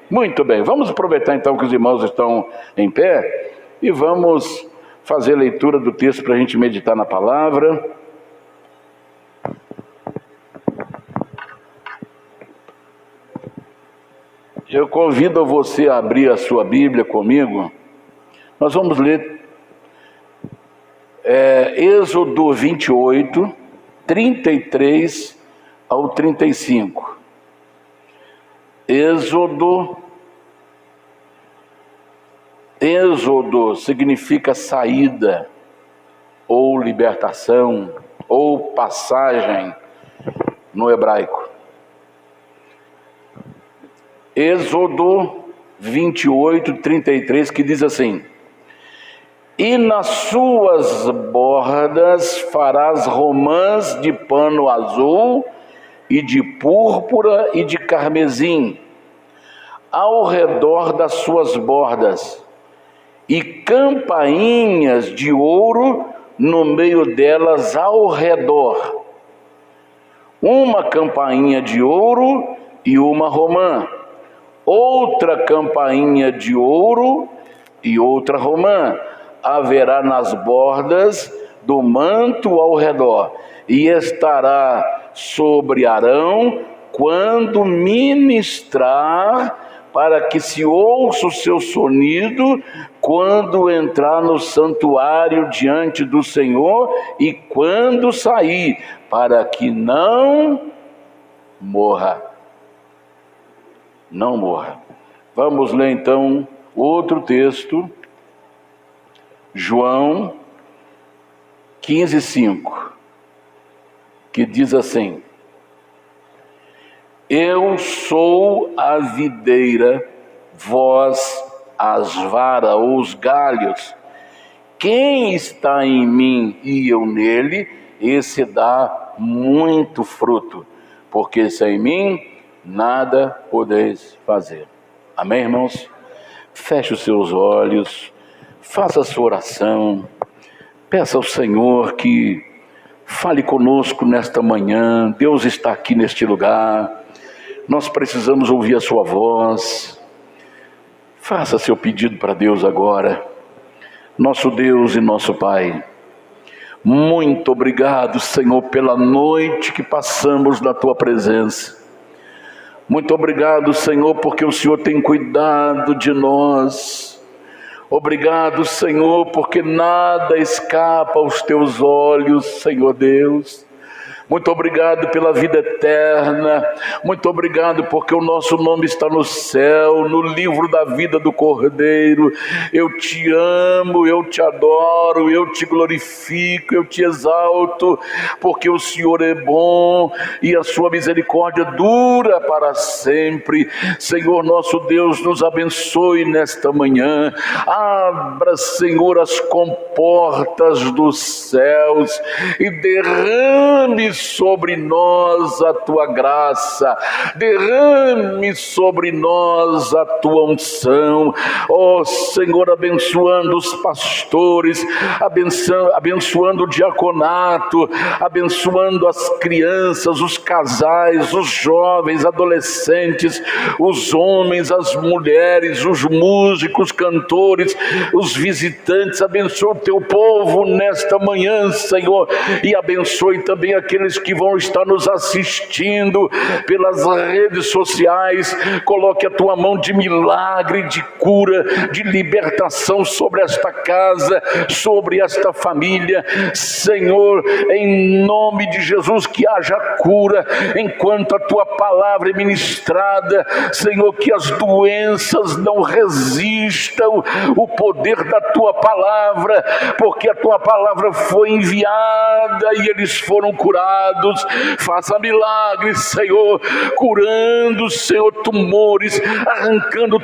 Muito bem, vamos aproveitar então que os irmãos estão em pé e vamos fazer a leitura do texto para a gente meditar na palavra. Eu convido você a abrir a sua Bíblia comigo. Nós vamos ler Êxodo 28, 33 ao 35. Êxodo significa saída, ou libertação, ou passagem no hebraico. Êxodo 28, 33, que diz assim: e nas suas bordas farás romãs de pano azul e de púrpura e de carmesim ao redor das suas bordas, e campainhas de ouro no meio delas ao redor. Uma campainha de ouro e uma romã, outra campainha de ouro e outra romã haverá nas bordas do manto ao redor, e estará sobre Arão quando ministrar, para que se ouça o seu sonido quando entrar no santuário diante do Senhor e quando sair, para que não morra. Não morra. Vamos ler então outro texto, João 15:5, que diz assim: eu sou a videira, vós as varas ou os galhos. Quem está em mim e eu nele, esse dá muito fruto, porque sem mim nada podeis fazer. Amém, irmãos? Feche os seus olhos, faça a sua oração, peça ao Senhor que fale conosco nesta manhã. Deus está aqui neste lugar, nós precisamos ouvir a sua voz. Faça seu pedido para Deus agora. Nosso Deus e nosso Pai, muito obrigado, Senhor, pela noite que passamos na Tua presença. Muito obrigado, Senhor, porque o Senhor tem cuidado de nós. Obrigado, Senhor, porque nada escapa aos Teus olhos, Senhor Deus. Muito obrigado pela vida eterna. Muito obrigado porque o nosso nome está no céu, no livro da vida do Cordeiro. Eu te amo, eu te adoro, eu te glorifico, eu te exalto, porque o Senhor é bom e a sua misericórdia dura para sempre. Senhor nosso Deus, nos abençoe nesta manhã. Abra, Senhor, as comportas dos céus e derrame sobre nós a tua graça, derrame sobre nós a tua unção, ó Senhor, abençoando os pastores, abençoando o diaconato, abençoando as crianças, os casais, os jovens, adolescentes, os homens, as mulheres, os músicos, cantores, os visitantes. Abençoa o teu povo nesta manhã, Senhor, e abençoe também aqueles que vão estar nos assistindo pelas redes sociais. Coloque a tua mão de milagre, de cura, de libertação sobre esta casa, sobre esta família, Senhor, em nome de Jesus, que haja cura enquanto a tua palavra é ministrada, Senhor, que as doenças não resistam o poder da tua palavra, porque a tua palavra foi enviada e eles foram curados. Faça milagres, Senhor, curando, Senhor, tumores, arrancando,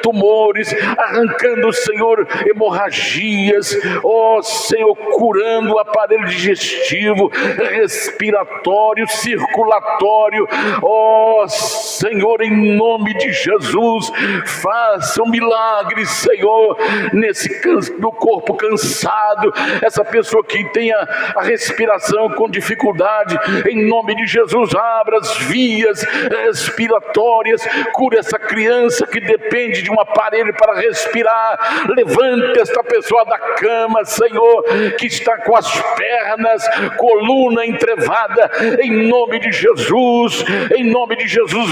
Senhor, hemorragias, ó Senhor, curando o aparelho digestivo, respiratório, circulatório, ó Senhor, em nome de Jesus, faça um milagre, Senhor, no corpo cansado, essa pessoa que tenha a respiração com dificuldade, em nome de Jesus, abra as vias respiratórias, cura essa criança que depende de um aparelho para respirar, levante esta pessoa da cama, Senhor, que está com as pernas, coluna entrevada, em nome de Jesus,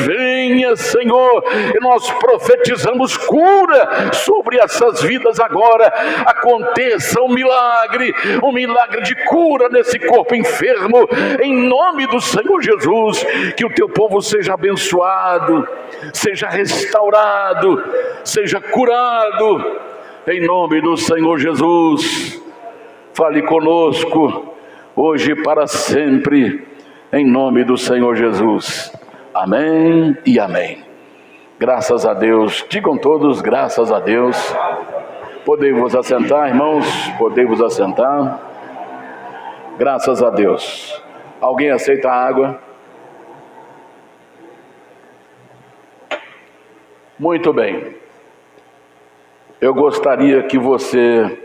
venha, Senhor, e nós profetizamos cura sobre essas vidas agora. Aconteça um milagre de cura nesse corpo enfermo, em nome do Senhor Jesus. Que o teu povo seja abençoado, seja restaurado, seja curado, em nome do Senhor Jesus. Fale conosco hoje e para sempre, em nome do Senhor Jesus. Amém e amém. Graças a Deus. Digam todos, graças a Deus. Podem vos assentar, irmãos, podem vos assentar. Graças a Deus. Alguém aceita a água? Muito bem. Eu gostaria que você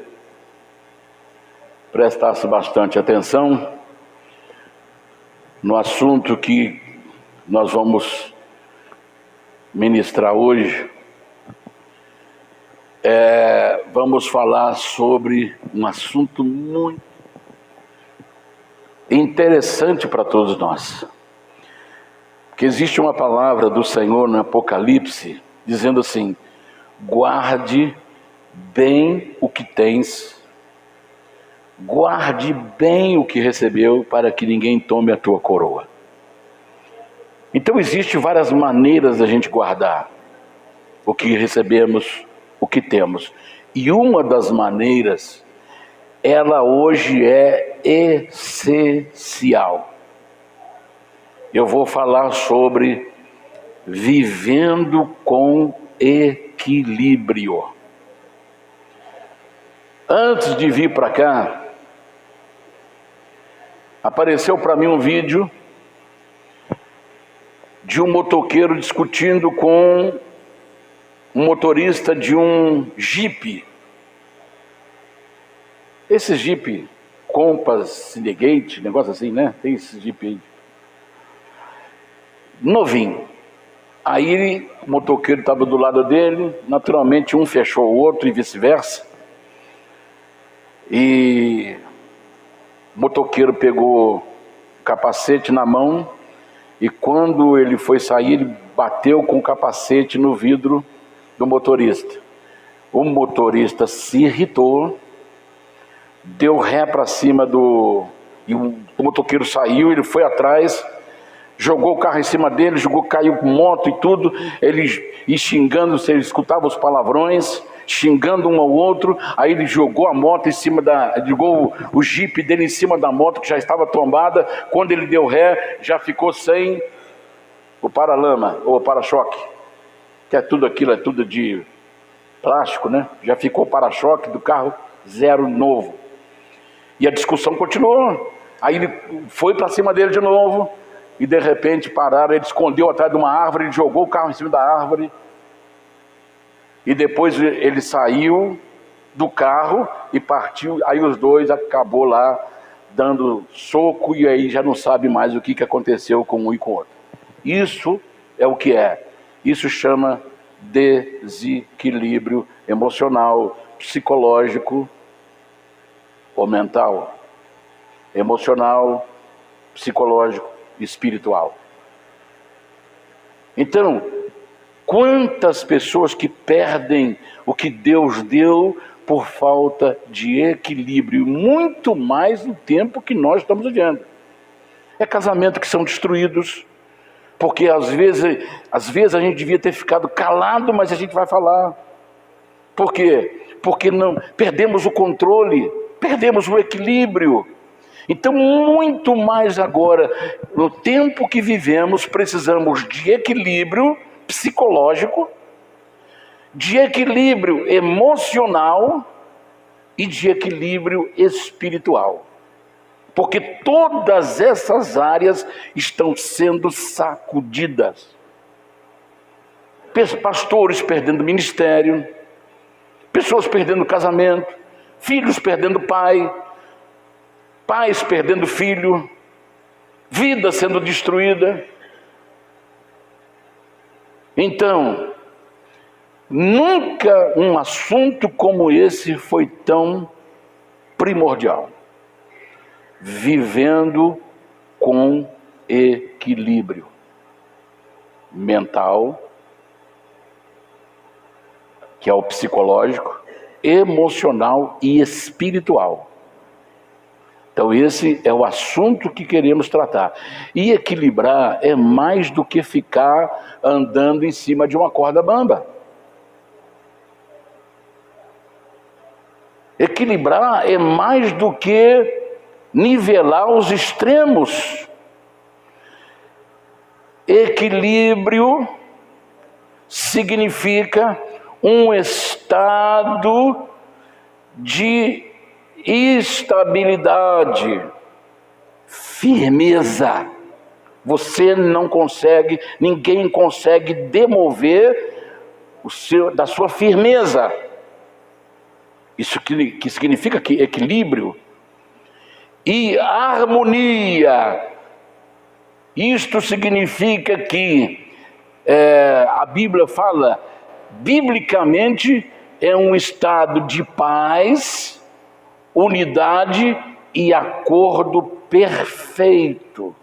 prestasse bastante atenção no assunto que nós vamos ministrar hoje. Vamos falar sobre um assunto muito interessante para todos nós. Porque existe uma palavra do Senhor no Apocalipse, dizendo assim: guarde bem o que tens, guarde bem o que recebeu, para que ninguém tome a tua coroa. Então existem várias maneiras da gente guardar o que recebemos, o que temos. E uma das maneiras, ela hoje é essencial. Eu vou falar sobre vivendo com equilíbrio. Antes de vir para cá, apareceu para mim um vídeo de um motoqueiro discutindo com um motorista de um Jeep. Esse Jeep Compass, Syndicate, negócio assim, né? Tem esse Jeep aí. Novinho. Aí o motoqueiro estava do lado dele, naturalmente um fechou o outro e vice-versa. E o motoqueiro pegou o capacete na mão e quando ele foi sair, ele bateu com o capacete no vidro do motorista. O motorista se irritou, deu ré para cima e o motoqueiro saiu, ele foi atrás, jogou o carro em cima dele, caiu com moto e tudo, ele xingando, você escutava os palavrões, xingando um ao outro. Aí ele jogou a moto em cima jogou o Jeep dele em cima da moto, que já estava tombada. Quando ele deu ré, já ficou sem o paralama, ou para-choque, que é tudo aquilo, é tudo de plástico, né? Já ficou o para-choque do carro zero novo. E a discussão continuou. Aí ele foi para cima dele de novo, e de repente pararam, ele escondeu atrás de uma árvore, ele jogou o carro em cima da árvore, e depois ele saiu do carro e partiu. Aí os dois acabou lá dando soco, e aí já não sabe mais o que aconteceu com um e com o outro. Isso é o que é. Isso chama desequilíbrio emocional, psicológico ou mental. Emocional, psicológico, espiritual. Então, quantas pessoas que perdem o que Deus deu por falta de equilíbrio, muito mais no tempo que nós estamos vivendo. É casamento que são destruídos, porque às vezes a gente devia ter ficado calado, mas a gente vai falar. Por quê? Porque não perdemos o controle, perdemos o equilíbrio. Então, muito mais agora, no tempo que vivemos, precisamos de equilíbrio psicológico, de equilíbrio emocional e de equilíbrio espiritual. Porque todas essas áreas estão sendo sacudidas. Pastores perdendo ministério, pessoas perdendo casamento, filhos perdendo pai, pais perdendo filho, vida sendo destruída. Então, nunca um assunto como esse foi tão primordial. Vivendo com equilíbrio mental, que é o psicológico, emocional e espiritual. Então esse é o assunto que queremos tratar. E equilibrar é mais do que ficar andando em cima de uma corda bamba. Equilibrar é mais do que nivelar os extremos. Equilíbrio significa um estado de estabilidade, firmeza. Você não consegue, ninguém consegue demover da sua firmeza. Isso que significa que equilíbrio e harmonia. Isto significa que a Bíblia fala, biblicamente, é um estado de paz, unidade e acordo perfeito.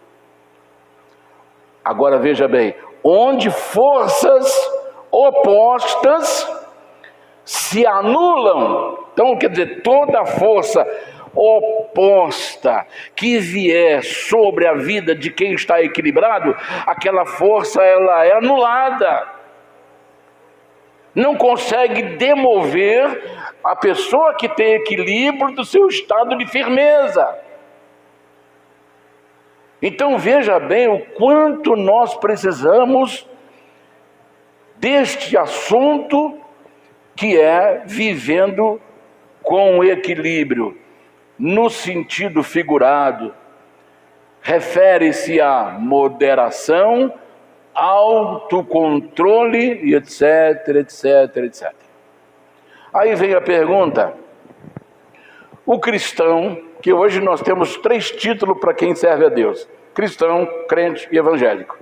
Agora veja bem, onde forças opostas se anulam. Então, quer dizer, toda força oposta que vier sobre a vida de quem está equilibrado, aquela força ela é anulada. Não consegue demover a pessoa que tem equilíbrio do seu estado de firmeza. Então veja bem o quanto nós precisamos deste assunto que é vivendo com equilíbrio. No sentido figurado, refere-se à moderação, autocontrole e etc, etc, etc. Aí vem a pergunta, o cristão, que hoje nós temos 3 títulos para quem serve a Deus: cristão, crente e evangélico.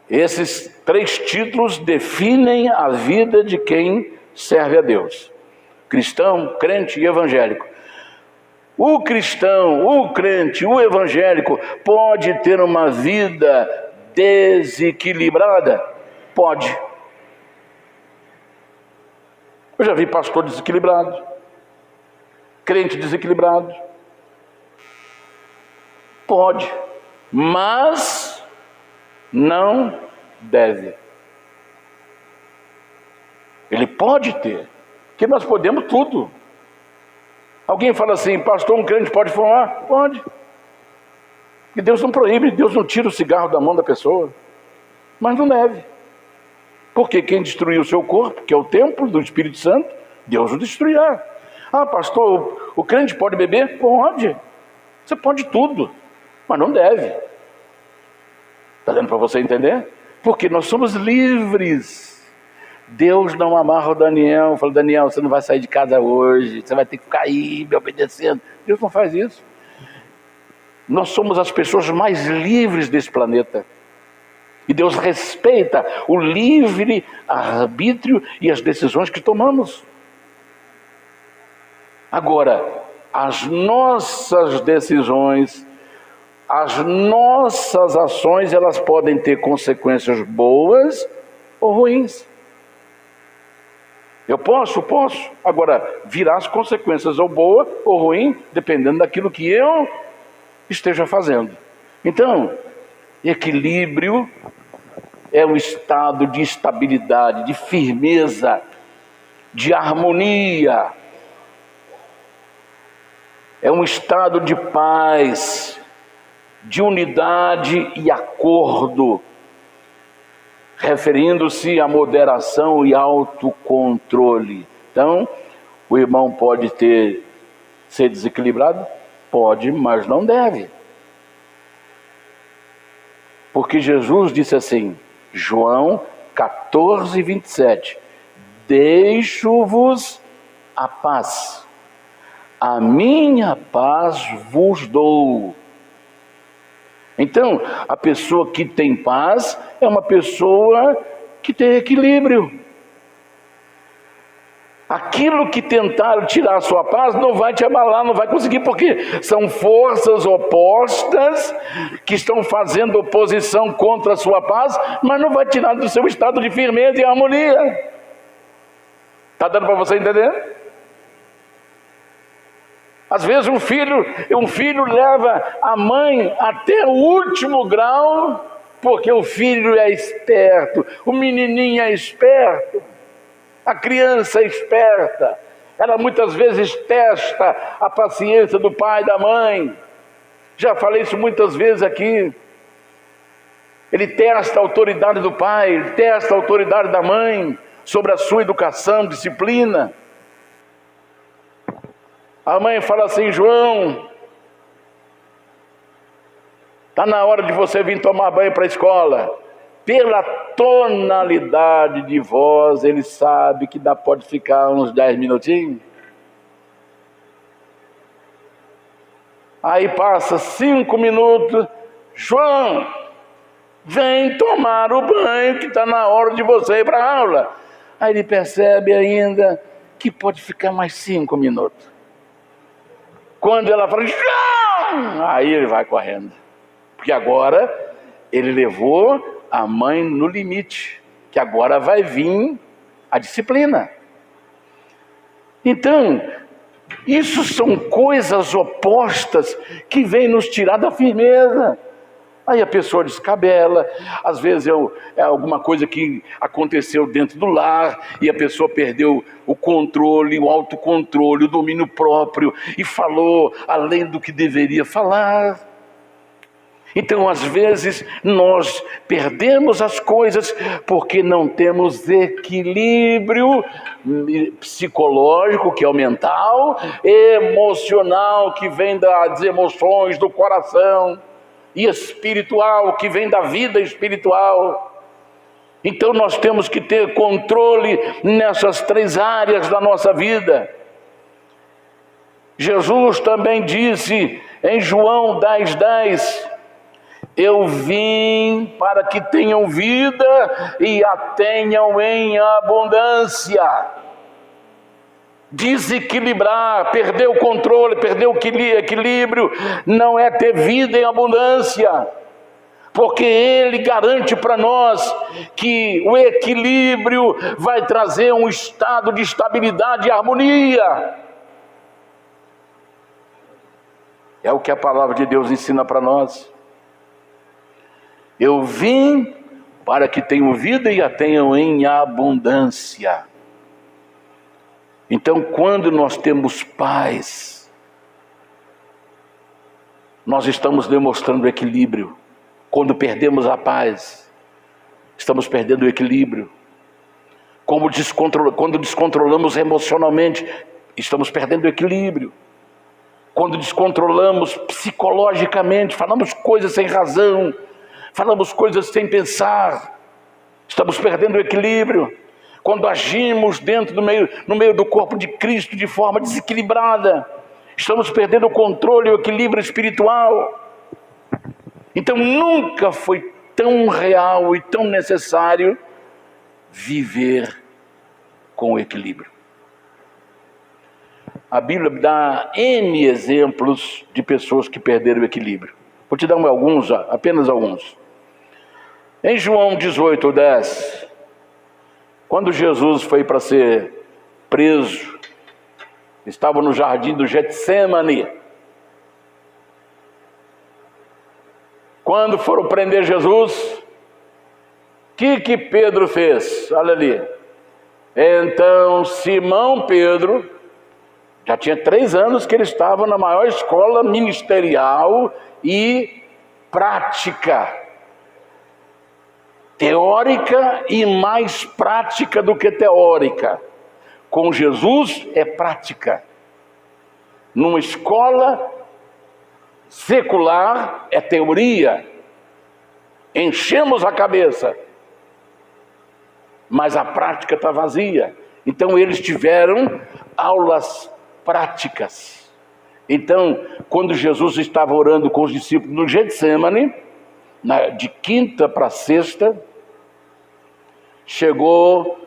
Esses 3 títulos definem a vida de quem serve a Deus: cristão, crente e evangélico. O cristão, o crente, o evangélico pode ter uma vida desequilibrada? Pode. Eu já vi pastor desequilibrado, crente desequilibrado. Pode, mas não deve. Ele pode ter, porque nós podemos tudo. Alguém fala assim, pastor, um crente pode fumar? Pode. E Deus não proíbe, Deus não tira o cigarro da mão da pessoa. Mas não deve. Porque quem destruiu o seu corpo, que é o templo do Espírito Santo, Deus o destruirá. Ah, pastor, o crente pode beber? Pode. Você pode tudo, mas não deve. Está dando para você entender? Porque nós somos livres. Deus não amarra o Daniel, falou, Daniel, você não vai sair de casa hoje, você vai ter que ficar aí me obedecendo. Deus não faz isso. Nós somos as pessoas mais livres desse planeta. E Deus respeita o livre arbítrio e as decisões que tomamos. Agora, as nossas decisões, as nossas ações, elas podem ter consequências boas ou ruins. Eu posso. Agora, virá as consequências ou boa ou ruim, dependendo daquilo que eu esteja fazendo. Então, equilíbrio é um estado de estabilidade, de firmeza, de harmonia. É um estado de paz, de unidade e acordo, referindo-se à moderação e autocontrole. Então, o irmão pode ser desequilibrado? Pode, mas não deve. Porque Jesus disse assim, João 14, 27, deixo-vos a paz, a minha paz vos dou. Então, a pessoa que tem paz é uma pessoa que tem equilíbrio. Aquilo que tentar tirar a sua paz não vai te abalar, não vai conseguir, porque são forças opostas que estão fazendo oposição contra a sua paz, mas não vai tirar do seu estado de firmeza e harmonia. Está dando para você entender? Às vezes um filho leva a mãe até o último grau, porque o filho é esperto, o menininho é esperto, a criança é esperta, ela muitas vezes testa a paciência do pai e da mãe. Já falei isso muitas vezes aqui. Ele testa a autoridade do pai, ele testa a autoridade da mãe sobre a sua educação, disciplina. A mãe fala assim: João, está na hora de você vir tomar banho para a escola. Pela tonalidade de voz, ele sabe que pode ficar uns 10 minutinhos. Aí passa 5 minutos, João, vem tomar o banho que está na hora de você ir para a aula. Aí ele percebe ainda que pode ficar mais 5 minutos. Quando ela fala, João, aí ele vai correndo. Porque agora ele levou a mãe no limite, que agora vai vir a disciplina. Então, isso são coisas opostas que vêm nos tirar da firmeza. Aí a pessoa descabela, às vezes é alguma coisa que aconteceu dentro do lar, e a pessoa perdeu o controle, o autocontrole, o domínio próprio, e falou além do que deveria falar. Então, às vezes, nós perdemos as coisas porque não temos equilíbrio psicológico, que é o mental, emocional, que vem das emoções do coração, e espiritual, que vem da vida espiritual. Então, nós temos que ter controle nessas 3 áreas da nossa vida. Jesus também disse em João 10:10, eu vim para que tenham vida e a tenham em abundância. Desequilibrar, perder o controle, perder o equilíbrio, não é ter vida em abundância. Porque Ele garante para nós que o equilíbrio vai trazer um estado de estabilidade e harmonia. É o que a palavra de Deus ensina para nós. Eu vim para que tenham vida e a tenham em abundância. Então, quando nós temos paz, nós estamos demonstrando equilíbrio. Quando perdemos a paz, estamos perdendo o equilíbrio. Quando descontrolamos emocionalmente, estamos perdendo o equilíbrio. Quando descontrolamos psicologicamente, falamos coisas sem razão, falamos coisas sem pensar, estamos perdendo o equilíbrio. Quando agimos no meio do corpo de Cristo de forma desequilibrada, estamos perdendo o controle e o equilíbrio espiritual. Então nunca foi tão real e tão necessário viver com equilíbrio. A Bíblia dá N exemplos de pessoas que perderam o equilíbrio. Vou te dar alguns, apenas alguns. Em João 18:10, quando Jesus foi para ser preso, estava no jardim do Getsêmani. Quando foram prender Jesus, o que Pedro fez? Olha ali. Então Simão Pedro, já tinha 3 anos que ele estava na maior escola ministerial e prática. Teórica e mais prática do que teórica. Com Jesus é prática. Numa escola secular é teoria. Enchemos a cabeça, mas a prática está vazia. Então eles tiveram aulas práticas. Então, quando Jesus estava orando com os discípulos no Getsêmani, de quinta para sexta, chegou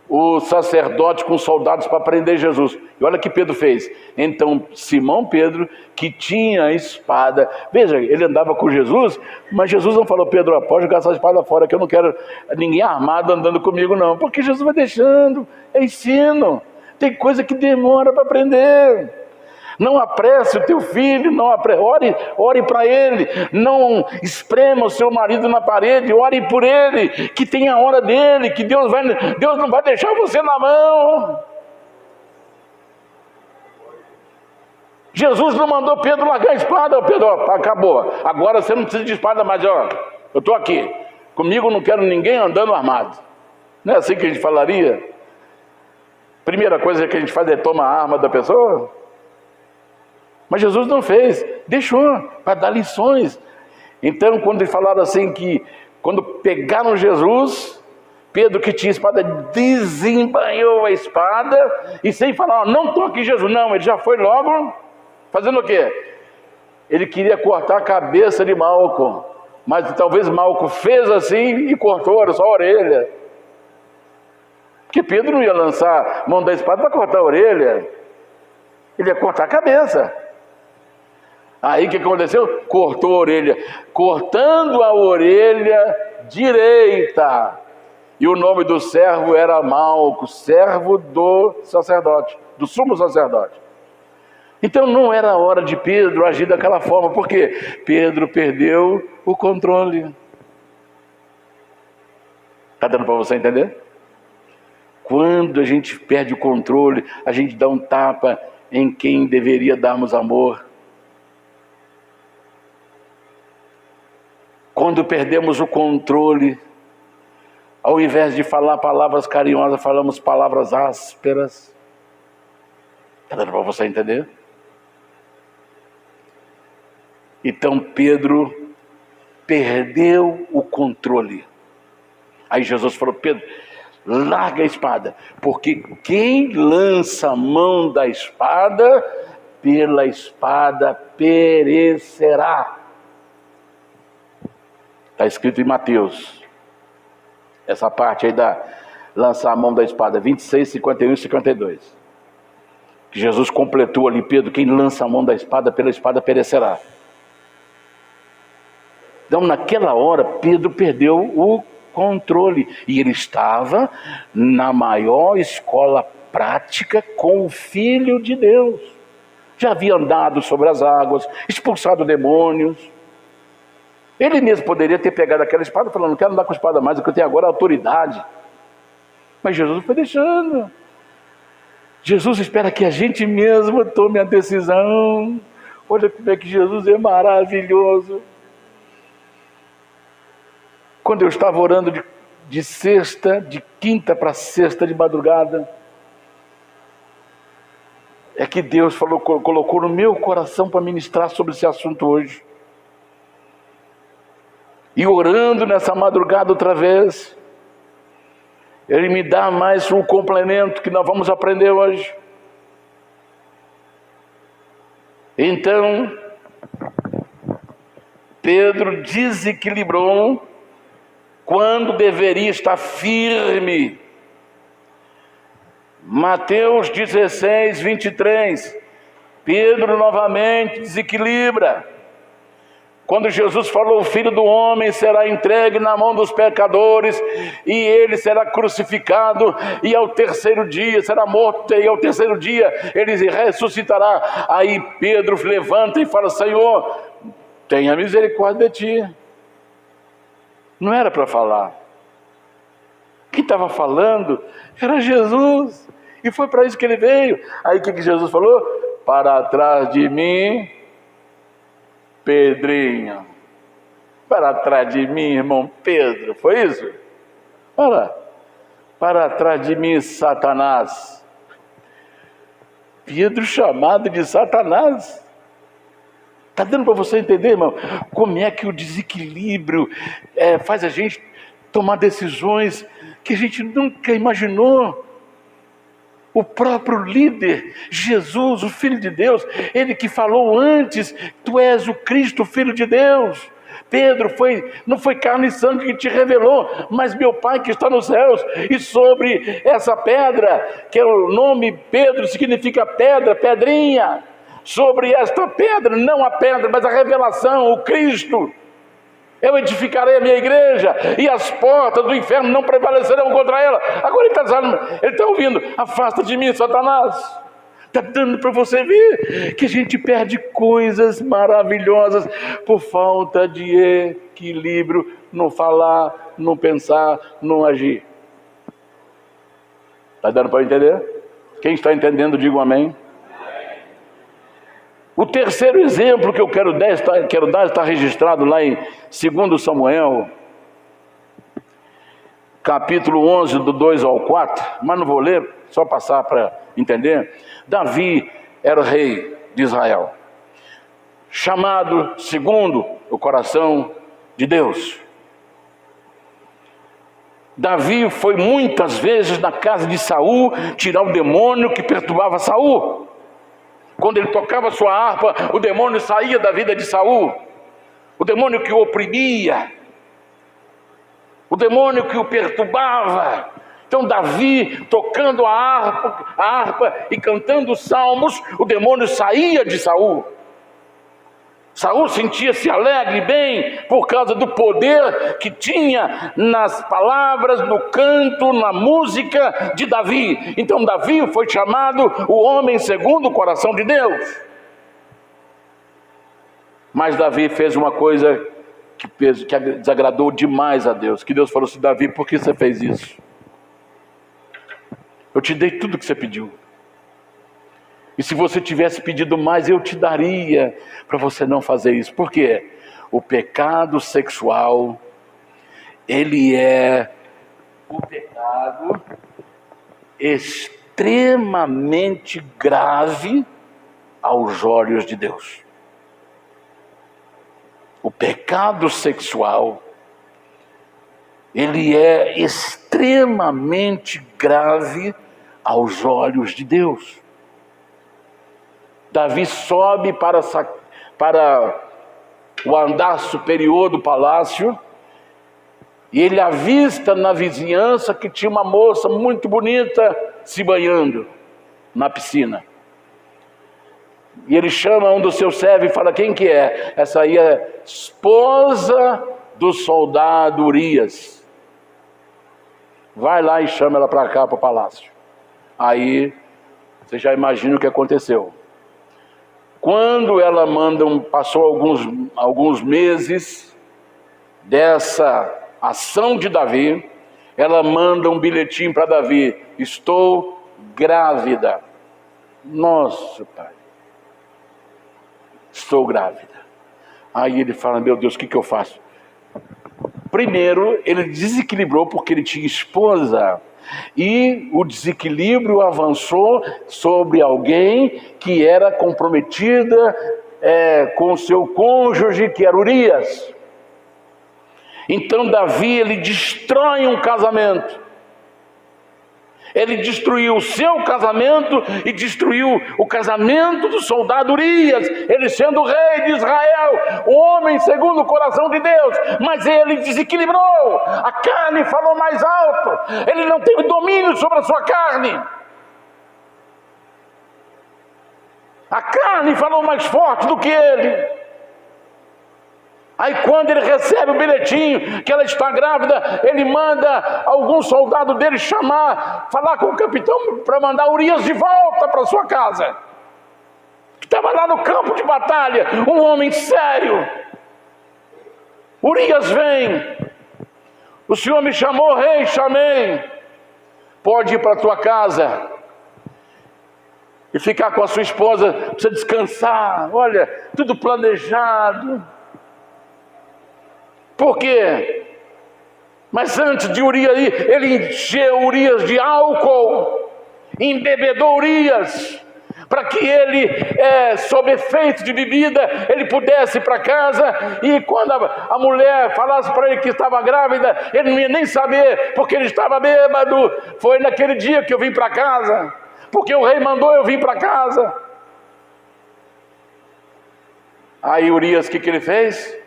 o sacerdote com soldados para prender Jesus. E olha o que Pedro fez. Então Simão Pedro, que tinha a espada, veja, ele andava com Jesus, mas Jesus não falou: Pedro, pode jogar essa espada fora, que eu não quero ninguém armado andando comigo não, porque Jesus vai deixando, é ensino, tem coisa que demora para aprender. Não apresse o teu filho, ore para ele, não esprema o seu marido na parede, ore por ele, que tem a hora dele, que Deus não vai deixar você na mão. Jesus não mandou Pedro largar a espada. Pedro, acabou, agora você não precisa de espada mais, eu estou aqui, comigo não quero ninguém andando armado. Não é assim que a gente falaria? Primeira coisa que a gente faz é tomar a arma da pessoa. Mas Jesus não fez, deixou para dar lições. Então, quando eles falaram assim, que quando pegaram Jesus, Pedro, que tinha espada, desembainhou a espada, e sem falar: não toque Jesus, não, ele já foi logo, fazendo o quê? Ele queria cortar a cabeça de Malco, mas talvez Malco fez assim e cortou só a orelha, porque Pedro não ia lançar a mão da espada para cortar a orelha, ele ia cortar a cabeça. Aí o que aconteceu? Cortou a orelha, cortando a orelha direita. E o nome do servo era Malco, servo do sacerdote, do sumo sacerdote. Então não era a hora de Pedro agir daquela forma, porque Pedro perdeu o controle. Está dando para você entender? Quando a gente perde o controle, a gente dá um tapa em quem deveria darmos amor. Quando perdemos o controle, ao invés de falar palavras carinhosas, falamos palavras ásperas. Está dando para você entender? Então Pedro perdeu o controle. Aí Jesus falou: Pedro, larga a espada, porque quem lança a mão da espada, pela espada perecerá. Está escrito em Mateus, essa parte aí da lançar a mão da espada, 26, 51 e 52. Que Jesus completou ali: Pedro, quem lança a mão da espada, pela espada perecerá. Então naquela hora Pedro perdeu o controle, e ele estava na maior escola prática com o Filho de Deus. Já havia andado sobre as águas, expulsado demônios. Ele mesmo poderia ter pegado aquela espada e falado: não quero andar com espada mais, o que eu tenho agora é autoridade. Mas Jesus foi deixando. Jesus espera que a gente mesmo tome a decisão. Olha como é que Jesus é maravilhoso. Quando eu estava orando de quinta para sexta de madrugada, é que Deus colocou no meu coração para ministrar sobre esse assunto hoje. E orando nessa madrugada outra vez, Ele me dá mais um complemento que nós vamos aprender hoje. Então, Pedro desequilibrou quando deveria estar firme. Mateus 16, 23. Pedro novamente desequilibra. Quando Jesus falou: o Filho do Homem será entregue na mão dos pecadores, e ele será crucificado, e ao terceiro dia será morto, e ao terceiro dia ele ressuscitará. Aí Pedro levanta e fala: Senhor, tenha misericórdia de ti. Não era para falar. Quem estava falando era Jesus, e foi para isso que ele veio. Aí o que Jesus falou? Para trás de mim, Pedrinho. Para trás de mim, irmão Pedro. Foi isso? Para trás de mim, Satanás. Pedro chamado de Satanás. Está dando para você entender, irmão, como é que o desequilíbrio faz a gente tomar decisões que a gente nunca imaginou. O próprio líder, Jesus, o Filho de Deus, ele que falou antes: tu és o Cristo, o Filho de Deus. Pedro, não foi carne e sangue que te revelou, mas meu Pai que está nos céus. E sobre essa pedra, que é o nome Pedro, significa pedra, pedrinha. Sobre esta pedra, não a pedra, mas a revelação, o Cristo, eu edificarei a minha igreja, e as portas do inferno não prevalecerão contra ela. Agora ele está ouvindo: afasta de mim, Satanás. Está dando para você ver que a gente perde coisas maravilhosas por falta de equilíbrio no falar, no pensar, no agir. Está dando para entender? Quem está entendendo, diga um amém. O terceiro exemplo que eu quero dar está registrado lá em 2 Samuel, capítulo 11, do 2 ao 4, mas não vou ler, só passar para entender. Davi era rei de Israel, chamado segundo o coração de Deus. Davi foi muitas vezes na casa de Saul tirar o demônio que perturbava Saul. Quando ele tocava sua harpa, o demônio saía da vida de Saul. O demônio que o oprimia, o demônio que o perturbava. Então Davi, tocando a harpa e cantando os salmos, o demônio saía de Saul. Saul sentia-se alegre, bem, por causa do poder que tinha nas palavras, no canto, na música de Davi. Então Davi foi chamado o homem segundo o coração de Deus. Mas Davi fez uma coisa que desagradou demais a Deus. Que Deus falou assim: Davi, por que você fez isso? Eu te dei tudo que você pediu. E se você tivesse pedido mais, eu te daria, para você não fazer isso. Por quê? O pecado sexual, ele é um pecado extremamente grave aos olhos de Deus. O pecado sexual, ele é extremamente grave aos olhos de Deus. Davi sobe para o andar superior do palácio, e ele avista na vizinhança que tinha uma moça muito bonita se banhando na piscina. E ele chama um dos seus servos e fala: quem que é? Essa aí é esposa do soldado Urias. Vai lá e chama ela para cá, para o palácio. Aí você já imagina o que aconteceu. Quando ela passou alguns meses dessa ação de Davi, ela manda um bilhetinho para Davi: estou grávida. Nossa, pai, estou grávida. Aí ele fala: meu Deus, o que eu faço? Primeiro, ele desequilibrou porque ele tinha esposa. E o desequilíbrio avançou sobre alguém que era comprometida com o seu cônjuge, que era Urias. Então Davi, ele destrói um casamento. Ele destruiu o seu casamento e destruiu o casamento do soldado Urias, ele sendo rei de Israel, o homem segundo o coração de Deus. Mas ele desequilibrou, a carne falou mais alto, ele não teve domínio sobre a sua carne. A carne falou mais forte do que ele. Aí quando ele recebe o bilhetinho que ela está grávida, ele manda algum soldado dele falar com o capitão para mandar Urias de volta para sua casa. Estava lá no campo de batalha, um homem sério. Urias vem: o senhor me chamou, rei? Chamei. Pode ir para a tua casa e ficar com a sua esposa, para você descansar. Olha, tudo planejado. Por quê? Mas antes de Urias ir, ele encheu Urias de álcool, embebedou Urias, para que ele, sob efeito de bebida, ele pudesse ir para casa. E quando a mulher falasse para ele que estava grávida, ele não ia nem saber, porque ele estava bêbado. Foi naquele dia que eu vim para casa, porque o rei mandou eu vir para casa. Aí Urias, o que ele fez?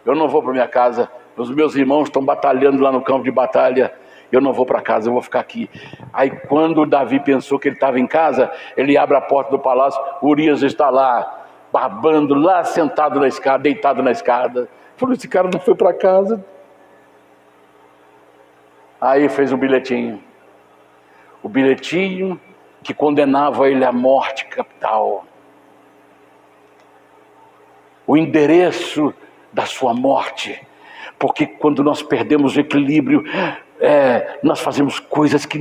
eu não vou para minha casa, os meus irmãos estão batalhando lá no campo de batalha, eu não vou para casa, eu vou ficar aqui. Aí quando Davi pensou que ele estava em casa, ele abre a porta do palácio, Urias está lá, babando, lá sentado na escada, deitado na escada. Falou, esse cara não foi para casa. Aí fez um bilhetinho. O bilhetinho que condenava ele à morte capital. O endereço da sua morte. Porque quando nós perdemos o equilíbrio, nós fazemos coisas que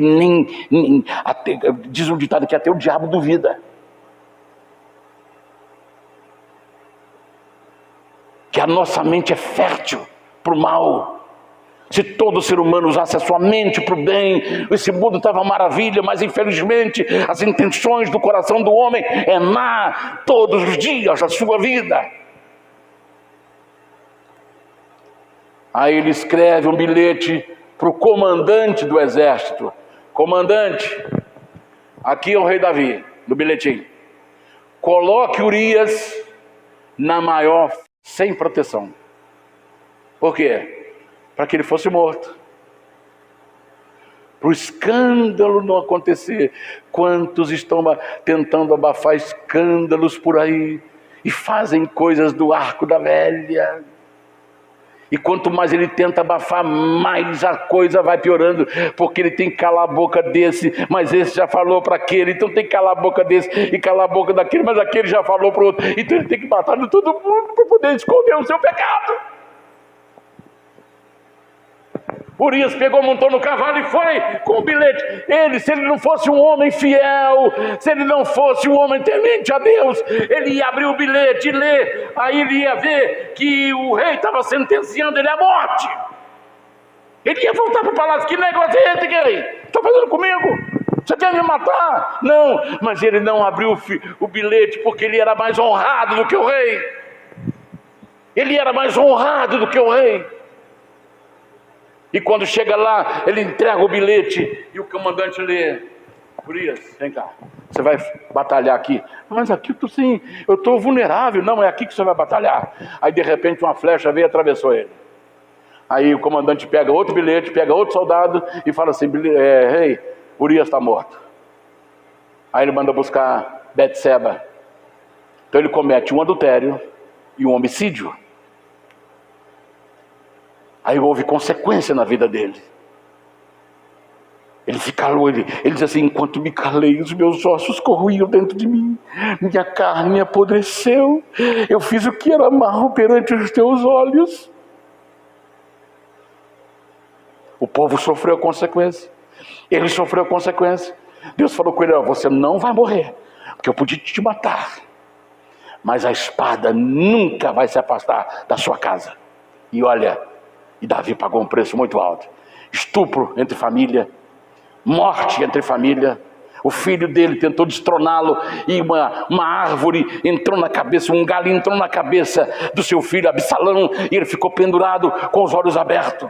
diz um ditado que até o diabo duvida. Que a nossa mente é fértil para o mal. Se todo ser humano usasse a sua mente para o bem, esse mundo estava uma maravilha, mas infelizmente as intenções do coração do homem é má todos os dias da sua vida. Aí ele escreve um bilhete para o comandante do exército. Comandante, aqui é o rei Davi, no bilhetinho. Coloque Urias na maior, sem proteção. Por quê? Para que ele fosse morto. Para o escândalo não acontecer. Quantos estão tentando abafar escândalos por aí e fazem coisas do arco da velha. E quanto mais ele tenta abafar, mais a coisa vai piorando, porque ele tem que calar a boca desse, mas esse já falou para aquele, então tem que calar a boca desse e calar a boca daquele, mas aquele já falou para o outro, então ele tem que matar de todo mundo para poder esconder o seu pecado. Urias pegou, montou no cavalo e foi com o bilhete. Ele, se ele não fosse um homem fiel, se ele não fosse um homem temente a Deus, ele ia abrir o bilhete e ler. Aí ele ia ver que o rei estava sentenciando ele à morte. Ele ia voltar para o palácio. Que negócio é esse, rei? Está fazendo comigo? Você quer me matar? Não, mas ele não abriu o bilhete porque ele era mais honrado do que o rei. Ele era mais honrado do que o rei. E quando chega lá, ele entrega o bilhete e o comandante lê. Urias, vem cá, você vai batalhar aqui. Mas aqui eu estou vulnerável. Não, é aqui que você vai batalhar. Aí de repente uma flecha veio e atravessou ele. Aí o comandante pega outro bilhete, pega outro soldado e fala assim, rei, Urias está morto. Aí ele manda buscar Betseba. Então ele comete um adultério e um homicídio. Aí houve consequência na vida dele. Ele se calou, ele diz assim, enquanto me calei, os meus ossos corroíam dentro de mim, minha carne apodreceu, eu fiz o que era mal perante os teus olhos. O povo sofreu a consequência, ele sofreu a consequência. Deus falou com ele, você não vai morrer, porque eu podia te matar, mas a espada nunca vai se afastar da sua casa. E olha, e Davi pagou um preço muito alto. Estupro entre família, morte entre família. O filho dele tentou destroná-lo e uma árvore entrou na cabeça, um galho entrou na cabeça do seu filho Absalão e ele ficou pendurado com os olhos abertos.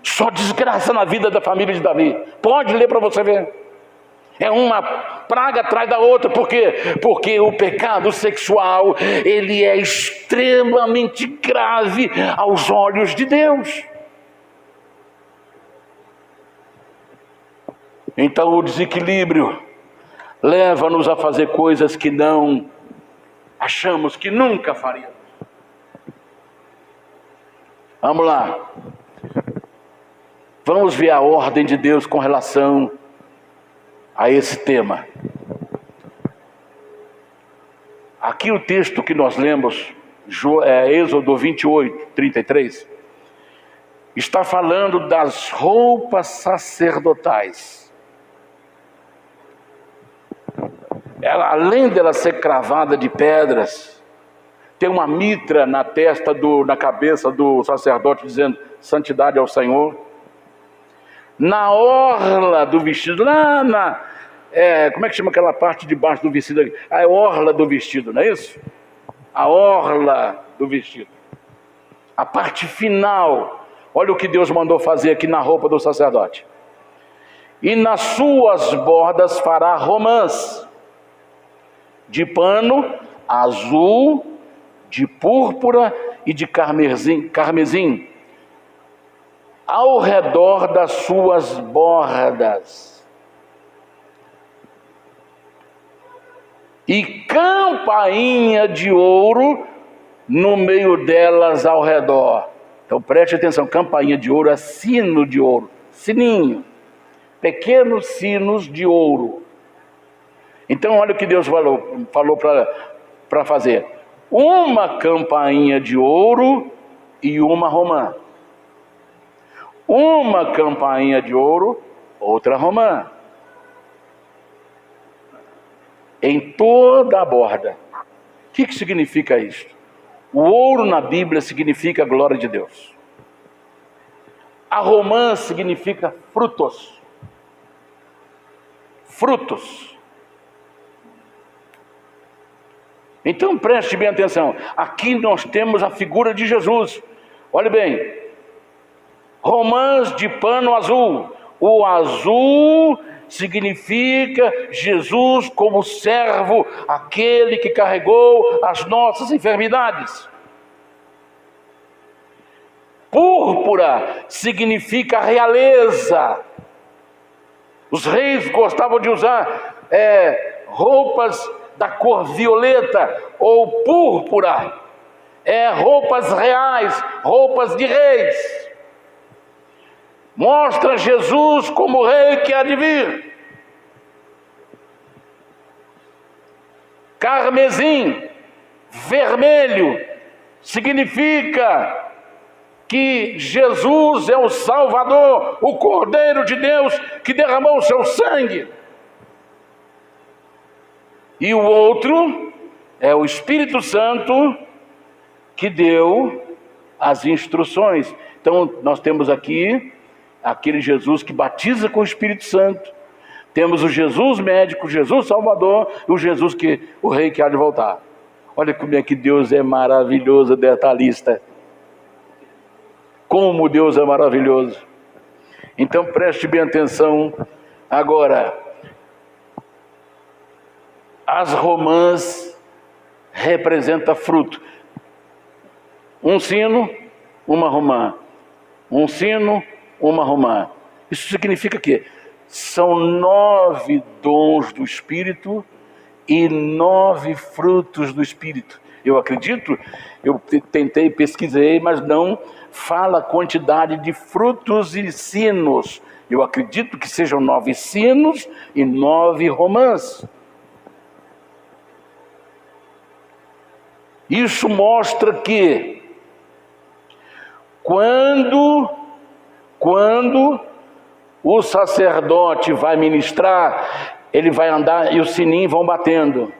Só desgraça na vida da família de Davi. Pode ler para você ver. É uma praga atrás da outra. Por quê? Porque o pecado sexual, ele é extremamente grave aos olhos de Deus. Então o desequilíbrio leva-nos a fazer coisas que não achamos que nunca faríamos. Vamos lá. Vamos ver a ordem de Deus com relação a esse tema. Aqui o texto que nós lemos, Êxodo 28, 33, está falando das roupas sacerdotais. Ela, além dela ser cravada de pedras, tem uma mitra na na cabeça do sacerdote dizendo santidade ao Senhor. Na orla do vestido, como é que chama aquela parte de baixo do vestido? A orla do vestido, não é isso? A orla do vestido. A parte final. Olha o que Deus mandou fazer aqui na roupa do sacerdote. E nas suas bordas fará romãs de pano azul, de púrpura e de carmesim ao redor das suas bordas, e campainha de ouro no meio delas ao redor. Então preste atenção, campainha de ouro é sino de ouro, sininho, pequenos sinos de ouro. Então olha o que Deus falou para fazer: uma campainha de ouro e uma romã. Uma campainha de ouro, outra romã, em toda a borda. O que significa isso? O ouro na Bíblia significa a glória de Deus. A romã significa frutos. Frutos. Então preste bem atenção. Aqui nós temos a figura de Jesus. Olhe bem. Romãs de pano azul. O azul significa Jesus como servo, aquele que carregou as nossas enfermidades. Púrpura significa realeza. Os reis gostavam de usar roupas da cor violeta ou púrpura, roupas reais, roupas de reis. Mostra Jesus como rei que há de vir. Carmesim, vermelho, significa que Jesus é o Salvador, o Cordeiro de Deus que derramou o seu sangue. E o outro é o Espírito Santo que deu as instruções. Então nós temos aqui aquele Jesus que batiza com o Espírito Santo. Temos o Jesus médico, o Jesus Salvador, e o Jesus o rei que há de voltar. Olha como é que Deus é maravilhoso, detalhista. Como Deus é maravilhoso. Então preste bem atenção. Agora, as romãs representam fruto. Um sino, uma romã. Um sino, uma romã. Isso significa que são 9 dons do Espírito e 9 frutos do Espírito. Eu acredito, eu tentei, pesquisei, mas não fala a quantidade de frutos e sinos. Eu acredito que sejam 9 sinos e 9 romãs. Isso mostra que quando o sacerdote vai ministrar, ele vai andar e os sininhos vão batendo.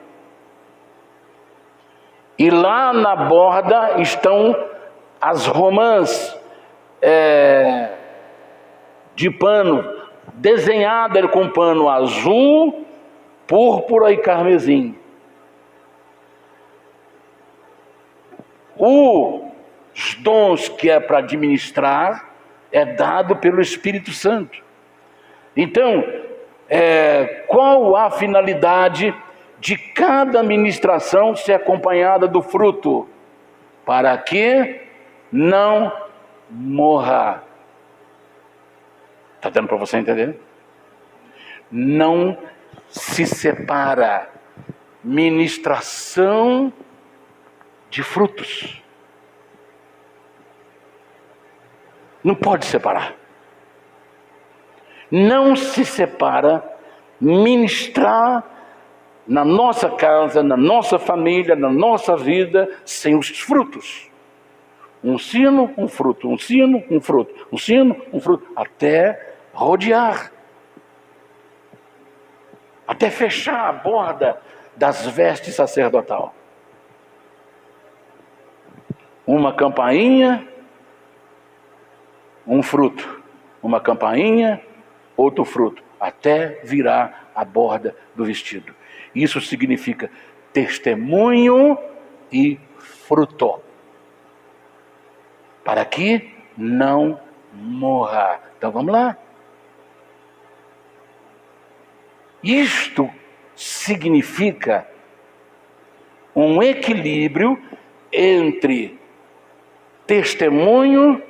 E lá na borda estão as romãs de pano, desenhada com pano azul, púrpura e carmesim. Os dons que é para administrar é dado pelo Espírito Santo. Então, qual a finalidade de cada ministração ser acompanhada do fruto? Para que não morra. Está dando para você entender? Não se separa ministração de frutos. Não pode separar. Não se separa ministrar na nossa casa, na nossa família, na nossa vida, sem os frutos. Um sino, um fruto, um sino, um fruto, um sino, um fruto, até rodear. Até fechar a borda das vestes sacerdotal. Uma campainha, um fruto. Uma campainha, outro fruto. Até virar a borda do vestido. Isso significa testemunho e fruto. Para que não morra. Então vamos lá. Isto significa um equilíbrio entre testemunho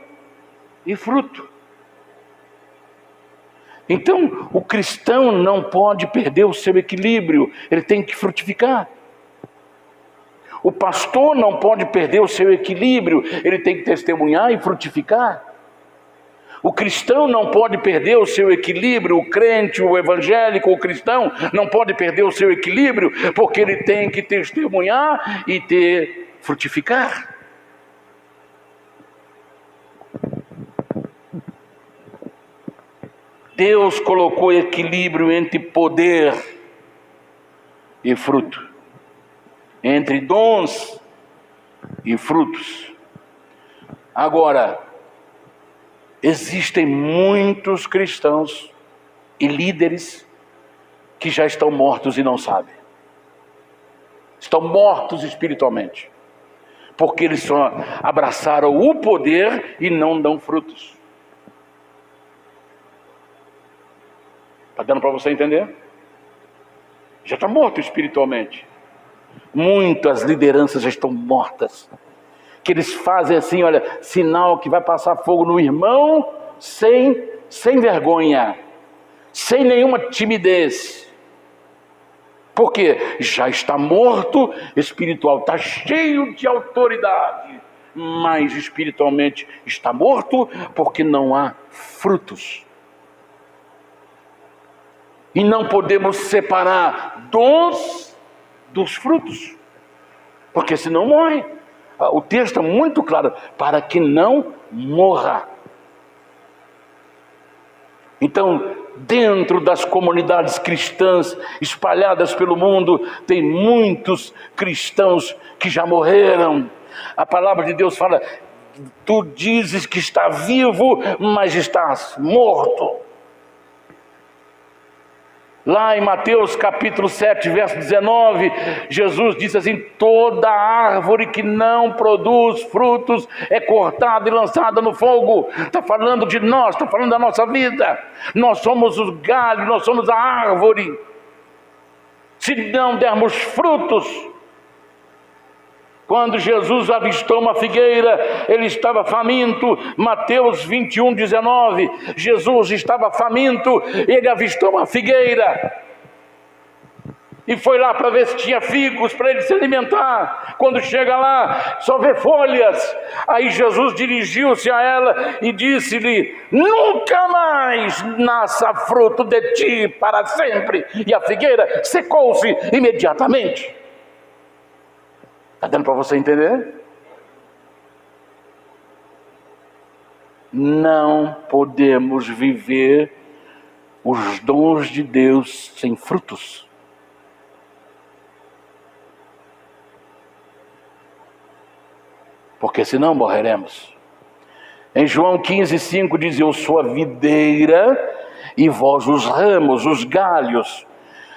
e fruto. Então, o cristão não pode perder o seu equilíbrio, ele tem que frutificar. O pastor não pode perder o seu equilíbrio, ele tem que testemunhar e frutificar. O cristão não pode perder o seu equilíbrio, o crente, o evangélico, o cristão não pode perder o seu equilíbrio, porque ele tem que testemunhar e frutificar. Deus colocou equilíbrio entre poder e fruto, entre dons e frutos. Agora, existem muitos cristãos e líderes que já estão mortos e não sabem. Estão mortos espiritualmente, porque eles só abraçaram o poder e não dão frutos. Está dando para você entender? Já está morto espiritualmente. Muitas lideranças já estão mortas. Que eles fazem assim, olha, sinal que vai passar fogo no irmão, sem vergonha, sem nenhuma timidez. Porque já está morto espiritual, está cheio de autoridade, mas espiritualmente está morto porque não há frutos. E não podemos separar dons dos frutos, porque senão morre. O texto é muito claro, para que não morra. Então, dentro das comunidades cristãs espalhadas pelo mundo, tem muitos cristãos que já morreram. A palavra de Deus fala, tu dizes que está vivo, mas estás morto. Lá em Mateus capítulo 7, verso 19, Jesus disse assim, toda árvore que não produz frutos é cortada e lançada no fogo. Está falando de nós, está falando da nossa vida. Nós somos os galhos, nós somos a árvore. Se não dermos frutos, quando Jesus avistou uma figueira, ele estava faminto. Mateus 21, 19, Jesus estava faminto, ele avistou uma figueira e foi lá para ver se tinha figos para ele se alimentar. Quando chega lá, só vê folhas. Aí Jesus dirigiu-se a ela e disse-lhe, nunca mais nasça fruto de ti para sempre. E a figueira secou-se imediatamente. Está dando para você entender? Não podemos viver os dons de Deus sem frutos. Porque senão morreremos. Em João 15:5 diz, eu sou a videira e vós os ramos, os galhos.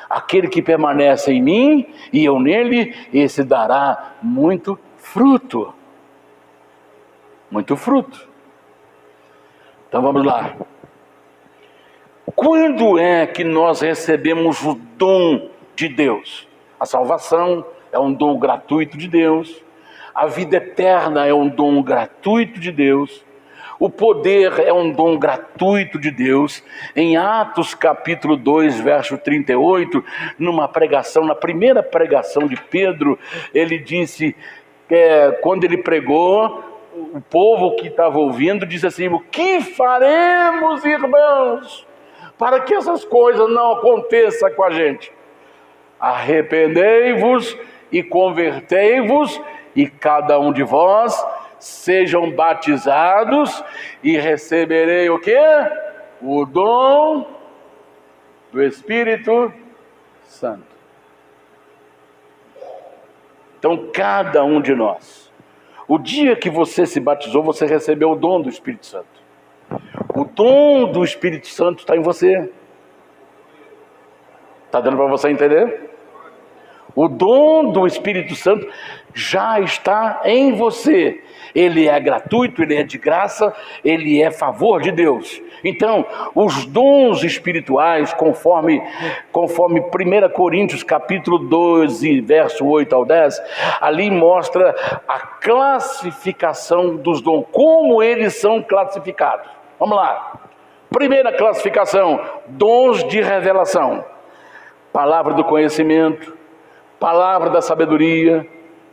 Aquele que permanece em mim e eu nele, esse dará muito fruto. Muito fruto. Então vamos lá. Quando é que nós recebemos o dom de Deus? A salvação é um dom gratuito de Deus. A vida eterna é um dom gratuito de Deus. O poder é um dom gratuito de Deus. Em Atos capítulo 2, verso 38, numa pregação, na primeira pregação de Pedro, ele disse, quando ele pregou, o povo que estava ouvindo disse assim, o que faremos, irmãos, para que essas coisas não aconteçam com a gente? Arrependei-vos e convertei-vos, e cada um de vós sejam batizados e receberei o quê? O dom do Espírito Santo. Então cada um de nós, o dia que você se batizou, você recebeu o dom do Espírito Santo. O dom do Espírito Santo está em você. Está dando para você entender? O dom do Espírito Santo já está em você. Ele é gratuito, ele é de graça, ele é favor de Deus. Então, os dons espirituais, conforme 1 Coríntios capítulo 12, verso 8 ao 10, ali mostra a classificação dos dons, como eles são classificados. Vamos lá. Primeira classificação, dons de revelação. Palavra do conhecimento, palavra da sabedoria,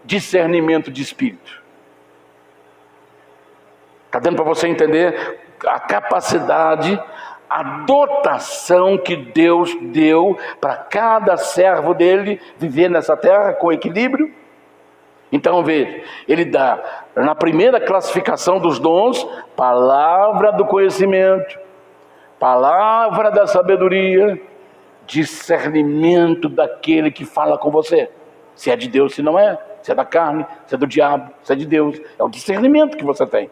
discernimento de espírito. Está dando para você entender a capacidade, a dotação que Deus deu para cada servo dele viver nessa terra com equilíbrio? Então veja, ele dá na primeira classificação dos dons, palavra do conhecimento, palavra da sabedoria, discernimento daquele que fala com você. Se é de Deus, se não é, se é da carne, se é do diabo, se é de Deus. É o discernimento que você tem.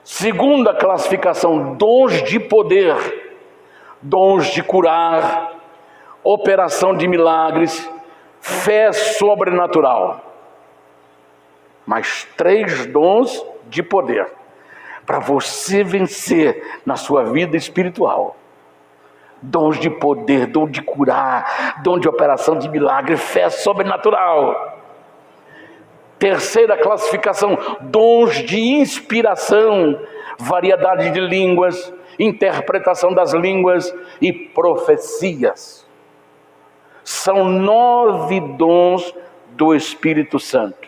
Segunda classificação, dons de poder, dons de curar, operação de milagres, fé sobrenatural. Mais 3 dons de poder para você vencer na sua vida espiritual. Dons de poder, dom de curar, dom de operação de milagre, fé sobrenatural. Terceira classificação, dons de inspiração, variedade de línguas, interpretação das línguas e profecias. São 9 dons do Espírito Santo.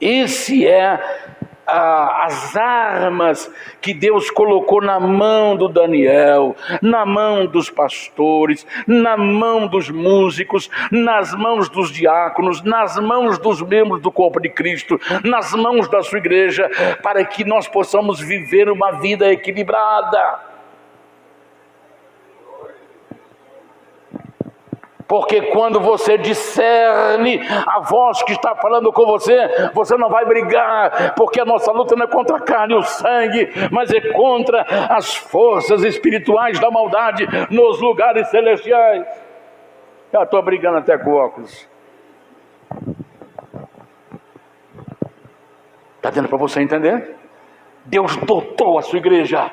Esse é as armas que Deus colocou na mão do Daniel, na mão dos pastores, na mão dos músicos, nas mãos dos diáconos, nas mãos dos membros do corpo de Cristo, nas mãos da sua igreja, para que nós possamos viver uma vida equilibrada. Porque quando você discerne a voz que está falando com você, você não vai brigar, porque a nossa luta não é contra a carne e o sangue, mas é contra as forças espirituais da maldade nos lugares celestiais. Já estou brigando até com óculos. Está dando para você entender? Deus dotou a sua igreja.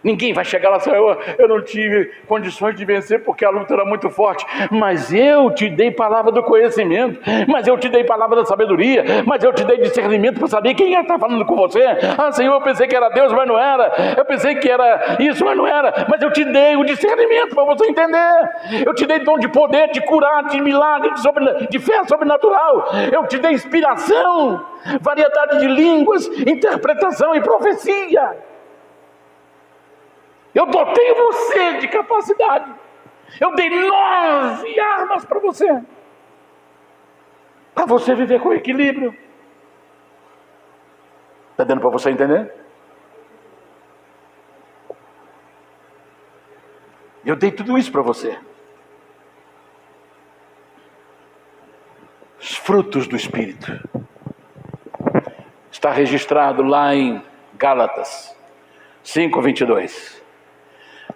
Ninguém vai chegar lá e dizer, eu não tive condições de vencer porque a luta era muito forte. Mas eu te dei palavra do conhecimento, mas eu te dei palavra da sabedoria, mas eu te dei discernimento para saber quem está falando com você. Ah, Senhor, eu pensei que era Deus, mas não era. Eu pensei que era isso, mas não era. Mas eu te dei o discernimento para você entender. Eu te dei dom de poder, de curar, de milagre, de fé sobrenatural. Eu te dei inspiração, variedade de línguas, interpretação e profecia. Eu dotei você de capacidade. Eu dei 9 armas para você. Para você viver com equilíbrio. Está dando para você entender? Eu dei tudo isso para você. Os frutos do Espírito. Está registrado lá em Gálatas 5:22.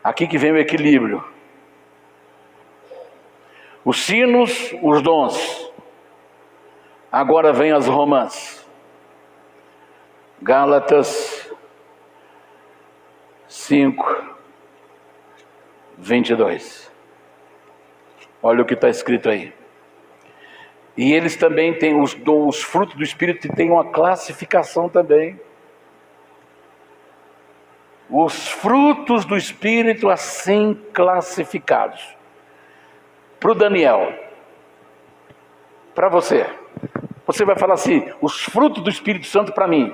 Aqui que vem o equilíbrio. Os sinos, os dons. Agora vem as romãs. Gálatas 5:22. Olha o que está escrito aí. E eles também têm os frutos do Espírito, têm uma classificação também. Os frutos do Espírito assim classificados. Para o Daniel, para você vai falar assim, os frutos do Espírito Santo para mim.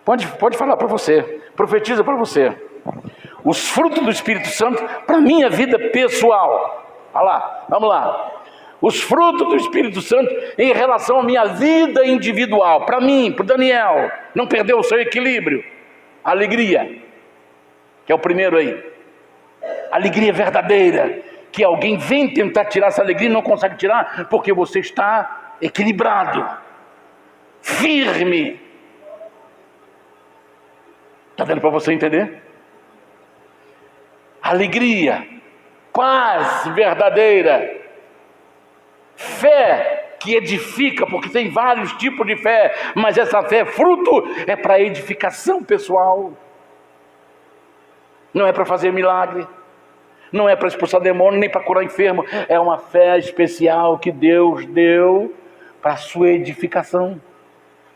Pode falar para você, profetiza para você. Os frutos do Espírito Santo para minha vida pessoal. Olha lá, vamos lá. Os frutos do Espírito Santo em relação à minha vida individual. Para mim, para o Daniel, não perder o seu equilíbrio. Alegria, que é o primeiro aí. Alegria verdadeira, que alguém vem tentar tirar essa alegria e não consegue tirar, porque você está equilibrado, firme. Está dando para você entender? Alegria, paz verdadeira, Fé que edifica, porque tem vários tipos de fé, mas essa fé, fruto, é para edificação pessoal. Não é para fazer milagre, não é para expulsar demônio, nem para curar enfermo. É uma fé especial que Deus deu para a sua edificação,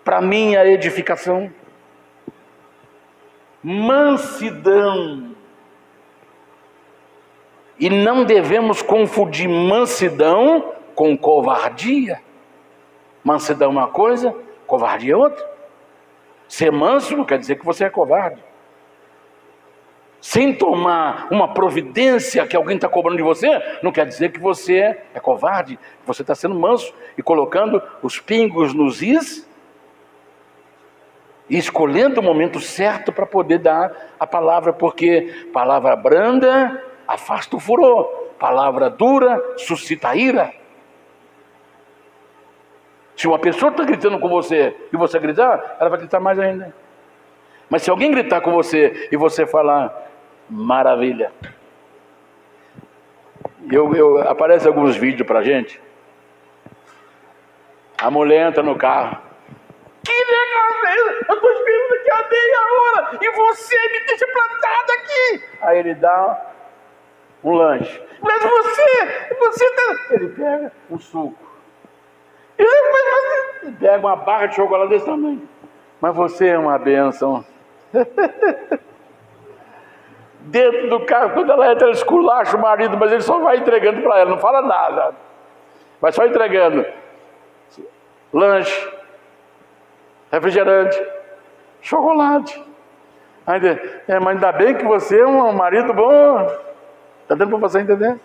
para a minha edificação. Mansidão. E não devemos confundir mansidão com covardia. Mansidão é uma coisa, covardia é outra. Ser manso não quer dizer que você é covarde. Sem tomar uma providência que alguém está cobrando de você, não quer dizer que você é covarde. Você está sendo manso e colocando os pingos nos is e escolhendo o momento certo para poder dar a palavra, porque palavra branda afasta o furor, palavra dura suscita ira. Se uma pessoa está gritando com você e você gritar, ela vai gritar mais ainda. Mas se alguém gritar com você e você falar, maravilha. Aparece alguns vídeos pra gente. A mulher entra no carro. Que legal, eu estou esperando aqui há meia hora e você me deixa plantado aqui. Aí ele dá um lanche. Mas você tá... Ele pega um suco. Ele pega uma barra de chocolate desse tamanho. Mas você é uma bênção. Dentro do carro, quando ela entra, ela esculacha o marido, mas ele só vai entregando para ela, não fala nada. Vai só entregando. Lanche, refrigerante, chocolate. Mas ainda bem que você é um marido bom. Está dando para você entender?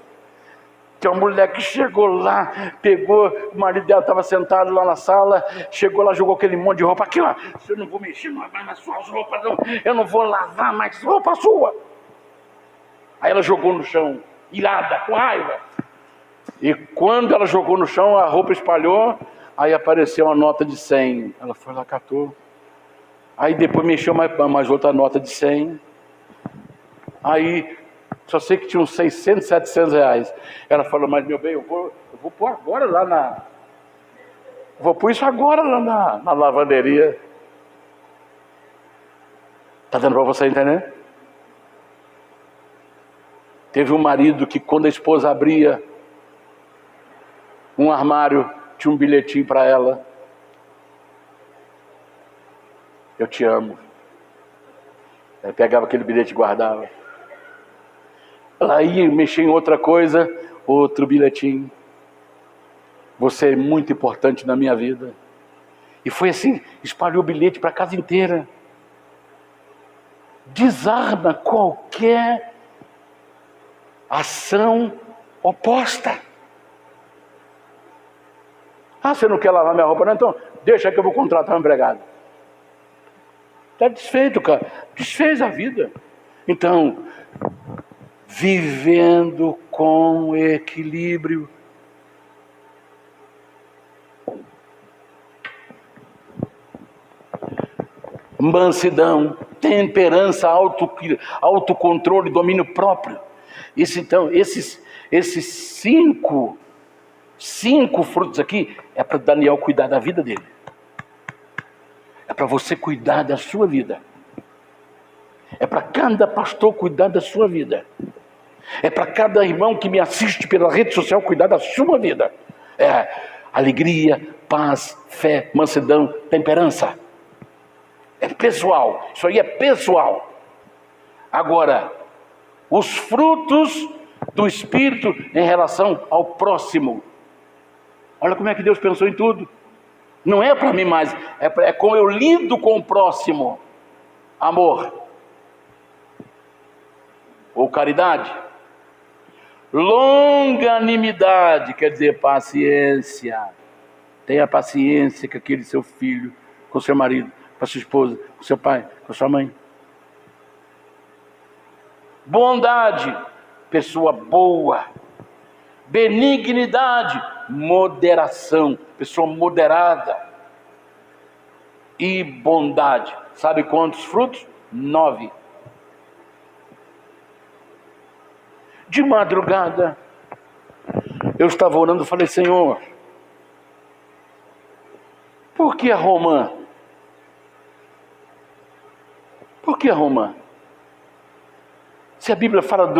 Tem uma mulher que chegou lá, pegou, o marido dela estava sentado lá na sala, chegou lá, jogou aquele monte de roupa. Aqui, ó, eu não vou mexer mais nas suas roupas, não. Eu não vou lavar mais roupa sua. Aí ela jogou no chão, irada, com raiva. E quando ela jogou no chão, a roupa espalhou, aí apareceu uma nota de 100. Ela foi lá, catou. Aí depois mexeu mais outra nota de 100. Aí, só sei que tinha uns 600, 700 reais. Ela falou, mas meu bem, eu vou pôr agora lá na... Vou pôr isso agora lá na lavanderia. Tá dando para você entender? Teve um marido que quando a esposa abria um armário, tinha um bilhetinho para ela. Eu te amo. Ela pegava aquele bilhete e guardava. Ela ia mexer em outra coisa, outro bilhetinho. Você é muito importante na minha vida. E foi assim, espalhou o bilhete para a casa inteira. Desarma qualquer ação oposta. Ah, você não quer lavar minha roupa? Não, então deixa que eu vou contratar um empregado. Está desfeito, cara. Desfez a vida. Então, vivendo com equilíbrio. Mansidão, temperança, autocontrole, domínio próprio. Esses cinco frutos aqui é para Daniel cuidar da vida dele. É para você cuidar da sua vida. É para cada pastor cuidar da sua vida. É para cada irmão que me assiste pela rede social cuidar da sua vida. É alegria, paz, fé, mansidão, temperança. É pessoal. Isso aí é pessoal. Agora, os frutos do Espírito em relação ao próximo. Olha como é que Deus pensou em tudo. Não é para mim mais, é como eu lido com o próximo. Amor. Ou caridade. Longanimidade, quer dizer paciência. Tenha paciência com aquele seu filho, com seu marido, com a sua esposa, com seu pai, com a sua mãe. Bondade, pessoa boa. Benignidade, moderação, pessoa moderada. E bondade, sabe quantos frutos? 9. De madrugada, Eu estava orando e falei: Senhor, por que a romã? Por que a romã? Se a Bíblia fala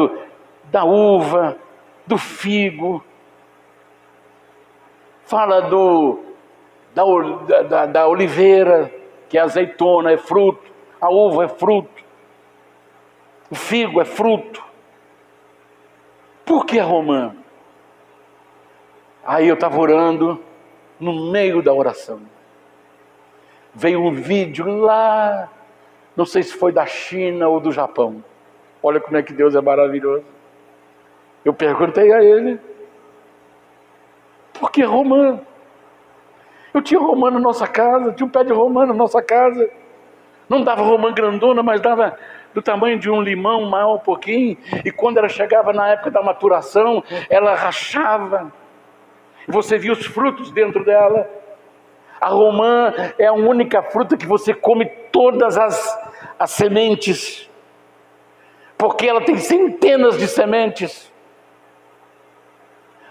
da uva, do figo, fala da oliveira, que é azeitona, é fruto, a uva é fruto, o figo é fruto. Por que a romã? Aí eu estava orando, no meio da oração, veio um vídeo lá, não sei se foi da China ou do Japão. Olha como é que Deus é maravilhoso. Eu perguntei a ele: por que romã? Eu tinha romã na nossa casa, tinha um pé de romã na nossa casa. Não dava romã grandona, mas dava do tamanho de um limão, maior um pouquinho. E quando ela chegava na época da maturação, ela rachava. E você via os frutos dentro dela. A romã é a única fruta que você come todas as sementes. Porque ela tem centenas de sementes.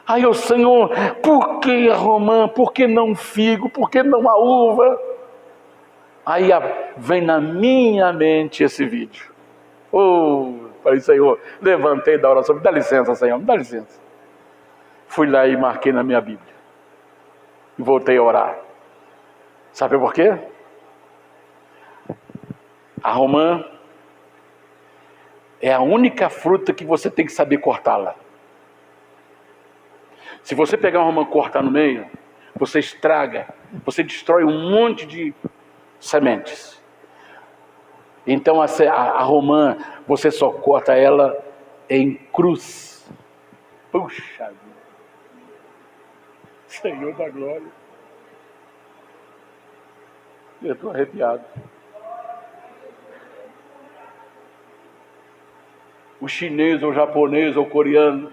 Aí o Senhor, por que a romã? Por que não o figo? Por que não a uva? Aí vem na minha mente esse vídeo. Falei: Senhor, levantei da oração, me dá licença, Senhor, me dá licença. Fui lá e marquei na minha Bíblia. E voltei a orar. Sabe por quê? A romã é a única fruta que você tem que saber cortá-la. Se você pegar uma romã e cortar no meio, você estraga, você destrói um monte de sementes. Então a romã, você só corta ela em cruz. Puxa vida! Senhor da glória! Eu estou arrepiado. O chinês, ou japonês, ou coreano,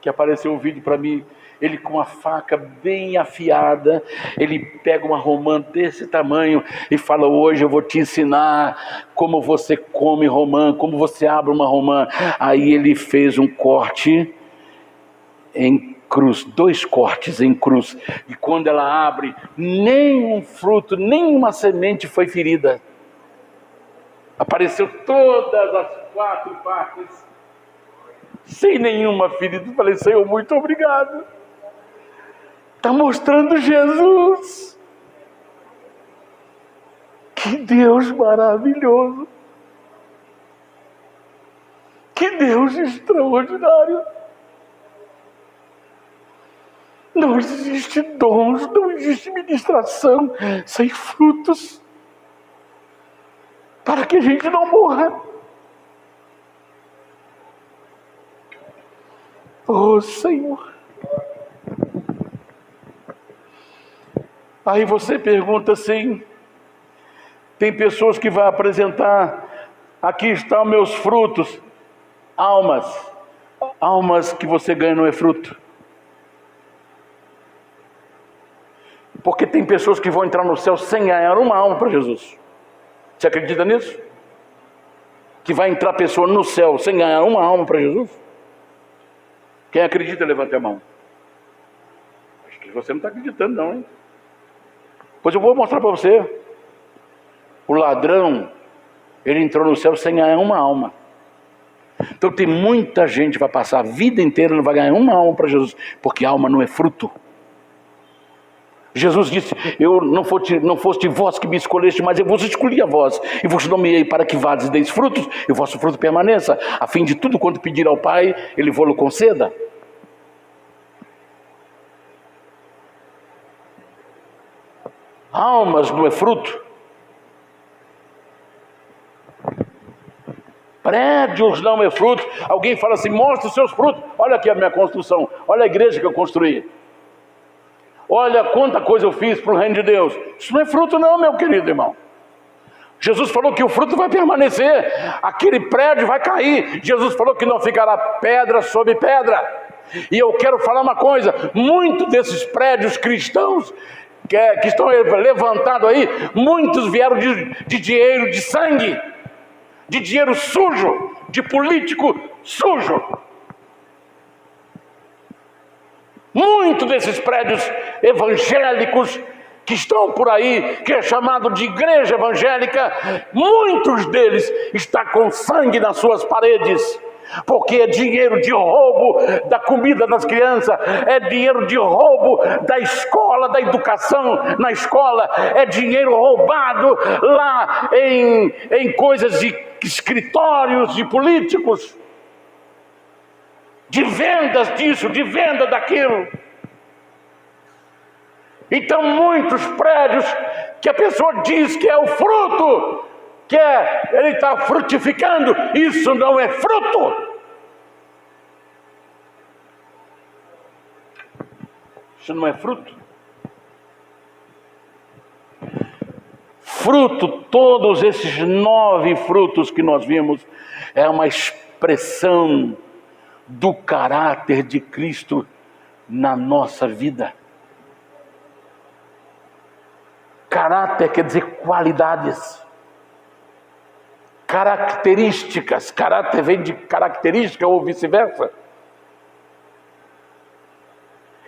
que apareceu um vídeo para mim, ele com uma faca bem afiada, ele pega uma romã desse tamanho e fala: hoje eu vou te ensinar como você come romã, como você abre uma romã. Aí ele fez um corte em cruz, 2 cortes em cruz, e quando ela abre, nenhum fruto, nenhuma semente foi ferida. Apareceu todas as 4 partes, sem nenhuma ferida. Eu falei: Senhor, muito obrigado. Está mostrando Jesus. Que Deus maravilhoso. Que Deus extraordinário. Não existe dons, não existe ministração sem frutos, para que a gente não morra. Oh, Senhor. Aí você pergunta assim, tem pessoas que vão apresentar: aqui estão meus frutos. Almas que você ganha não é fruto. Porque tem pessoas que vão entrar no céu sem ganhar uma alma para Jesus. Você acredita nisso? Que vai entrar pessoa no céu sem ganhar uma alma para Jesus? Quem acredita, levante a mão. Acho que você não está acreditando não, hein? Pois eu vou mostrar para você. O ladrão, ele entrou no céu sem ganhar uma alma. Então tem muita gente que vai passar a vida inteira e não vai ganhar uma alma para Jesus, porque alma não é fruto. Jesus disse: eu não foste vós que me escolheste, mas eu vos escolhi a vós, e vos nomeei para que vades e deis frutos, e o vosso fruto permaneça, a fim de tudo quanto pedir ao Pai, Ele vô-lo conceda. Almas não é fruto. Prédios não é fruto. Alguém fala assim: mostra os seus frutos. Olha aqui a minha construção, olha a igreja que eu construí, olha quanta coisa eu fiz para o reino de Deus. Isso não é fruto não, meu querido irmão. Jesus falou que o fruto vai permanecer, aquele prédio vai cair. Jesus falou que não ficará pedra sobre pedra. E eu quero falar uma coisa: muitos desses prédios cristãos que estão levantados aí, muitos vieram de dinheiro de sangue, de dinheiro sujo, de político sujo. Muitos desses prédios evangélicos que estão por aí, que é chamado de igreja evangélica, muitos deles estão com sangue nas suas paredes, porque é dinheiro de roubo da comida das crianças, é dinheiro de roubo da escola, da educação na escola, é dinheiro roubado lá em coisas de escritórios de políticos, de vendas disso, de venda daquilo. Então muitos prédios que a pessoa diz que é o fruto, ele está frutificando, isso não é fruto. Isso não é fruto. Fruto, todos esses 9 frutos que nós vimos, é uma expressão do caráter de Cristo na nossa vida. Caráter quer dizer qualidades, características. Caráter vem de característica ou vice-versa.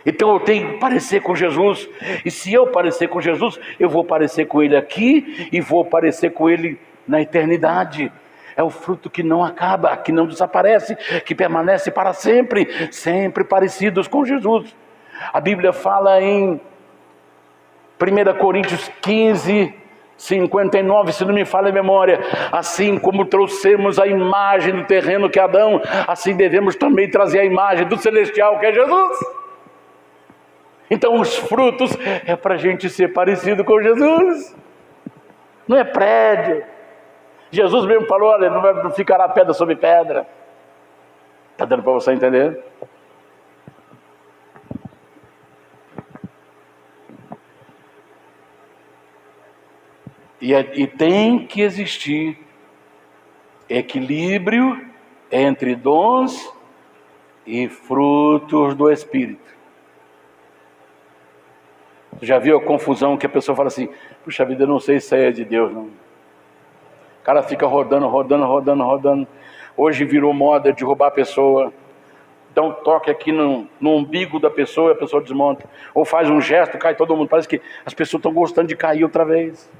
Então eu tenho que parecer com Jesus, e se eu parecer com Jesus, eu vou parecer com Ele aqui e vou parecer com Ele na eternidade. É o fruto que não acaba, que não desaparece, que permanece para sempre, sempre parecidos com Jesus. A Bíblia fala em 1 Coríntios 15, 59, se não me falha a memória: assim como trouxemos a imagem do terreno que é Adão, assim devemos também trazer a imagem do celestial que é Jesus. Então os frutos é para a gente ser parecido com Jesus, não é prédio. Jesus mesmo falou: olha, não ficará pedra sobre pedra. Está dando para você entender? E tem que existir equilíbrio entre dons e frutos do Espírito. Você já viu a confusão que a pessoa fala assim: puxa vida, eu não sei se é de Deus, não. O cara fica rodando. Hoje virou moda de roubar a pessoa. Dá um toque aqui no umbigo da pessoa e a pessoa desmonta. Ou faz um gesto, cai todo mundo. Parece que as pessoas estão gostando de cair outra vez.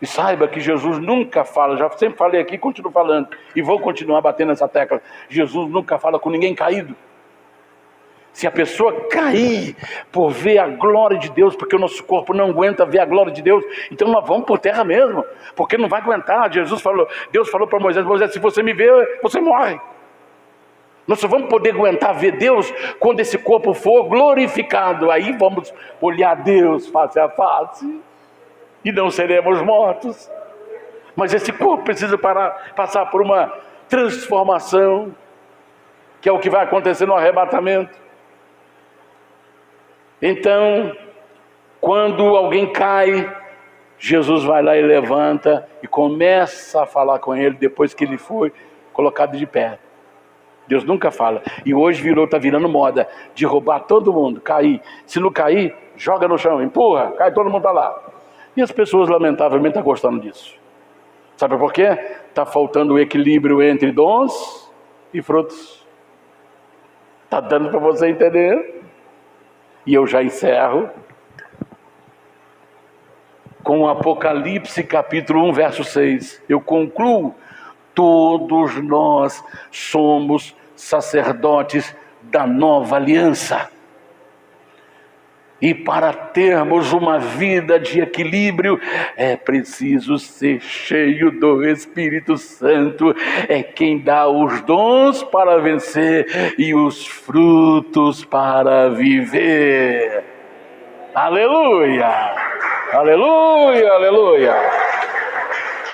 E saiba que Jesus nunca fala, já sempre falei aqui, continuo falando, e vou continuar batendo nessa tecla: Jesus nunca fala com ninguém caído. Se a pessoa cair por ver a glória de Deus, porque o nosso corpo não aguenta ver a glória de Deus, então nós vamos por terra mesmo, porque não vai aguentar. Deus falou para Moisés: Moisés, se você me ver, você morre. Nós só vamos poder aguentar ver Deus quando esse corpo for glorificado. Aí vamos olhar Deus face a face e não seremos mortos. Mas esse corpo precisa passar por uma transformação, que é o que vai acontecer no arrebatamento. Então, quando alguém cai, Jesus vai lá e levanta e começa a falar com ele depois que ele foi colocado de pé. Deus nunca fala. E hoje está virando moda de roubar todo mundo, cair. Se não cair, joga no chão, empurra, cai todo mundo para lá. E as pessoas, lamentavelmente, estão gostando disso. Sabe por quê? Está faltando o equilíbrio entre dons e frutos. Está dando para você entender? E eu já encerro com Apocalipse capítulo 1, verso 6. Eu concluo: todos nós somos sacerdotes da nova aliança. E para termos uma vida de equilíbrio, é preciso ser cheio do Espírito Santo. É quem dá os dons para vencer e os frutos para viver. Aleluia! Aleluia! Aleluia!